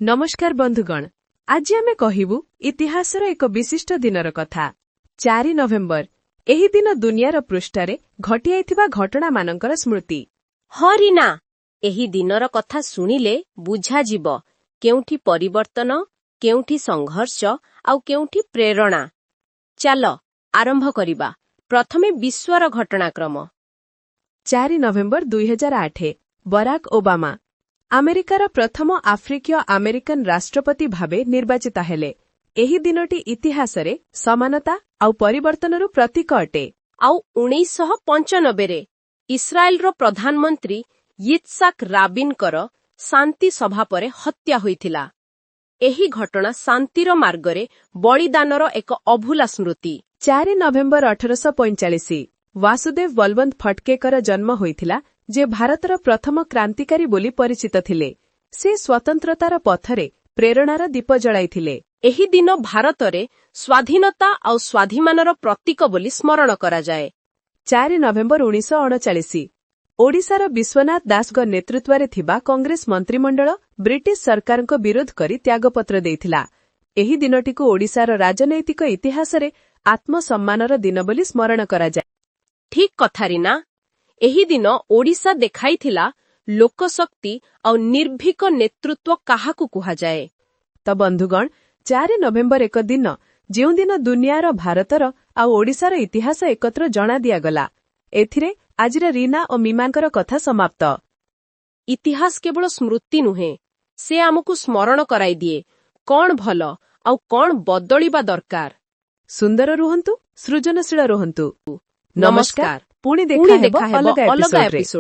नमस्कार बंधुगण, आज आमे कहिबु इतिहासर एक विशिष्ट दिनर कथा। 4 नवेम्बर एही दिन दुनियार पृष्ठरे घटी आइथिबा घटना मानकर स्मृति। हरिना एही दिनर कथा सुनिले बुझा जीव केउठी परिवर्तन, केउठी संघर्ष आउ केउठी प्रेरणा। चाल आरंभ करिबा। प्रथमे विश्वर घटनाक्रम। 4 नवेम्बर 2008 बराक ओबामा अमेरिकार प्रथम आफ्रिकीय अमेरिकन राष्ट्रपति भावे निर्वाचित हेले। एही दिनटी इतिहासरे समानता आउ परिवर्तनरु प्रतीक अटे। आउ 1995 रे इस्राएलर प्रधानमंत्री यित्साक राबिनकर शांति सभा परे हत्या होइथिला। एही घटना शांतिर मार्गरे बलिदानर एक अभूला स्मृति। 4 नवेम्बर 1845 वासुदेव बलवंत फटकेकर जन्म होइथिला, जे भारतर प्रथम क्रांतिकारी बोली परिचित थिले। से स्वतंत्रतार पथरे प्रेरणार दीप जळाइथिले। एही दिन भारतरे स्वाधीनता आउ स्वाभिमानर प्रतीक बोली स्मरण करा जाए। 4 नवेम्बर 1939 ओडिशार विश्वनाथ दासग नेतृत्वरे थिबा कांग्रेस मंत्रिमंडल ब्रिटिश सरकारक विरोध करी त्यागपत्र देइथिला। एही दिनटीको ओडिशार राजनैतिक इतिहासरे आत्मसम्मानर दिन बोली स्मरण करा जाए। ठीक कथारिना एही दिन ओडिशा देखाइथिला लोकशक्ति आउ निर्भीक नेतृत्व काहाकु कुहा जाए। त बंधुगण, 4 नवेम्बर एक दिन जेउ दिन दुनियार भारतर आउ ओडिशार इतिहास एकत्र जणा दियागला। एथिरे आजिर रीना और मीमांकर कथा समाप्त। इतिहास केवल स्मृति नुहे, से आमकु स्मरण कराई दिए कौन भल आउ कौन बदलिबा दरकार। सुंदर रुहंतु, सृजनशील रुहंतु। नमस्कार। पुणी देखा हेबो अलग एपिसोड रे।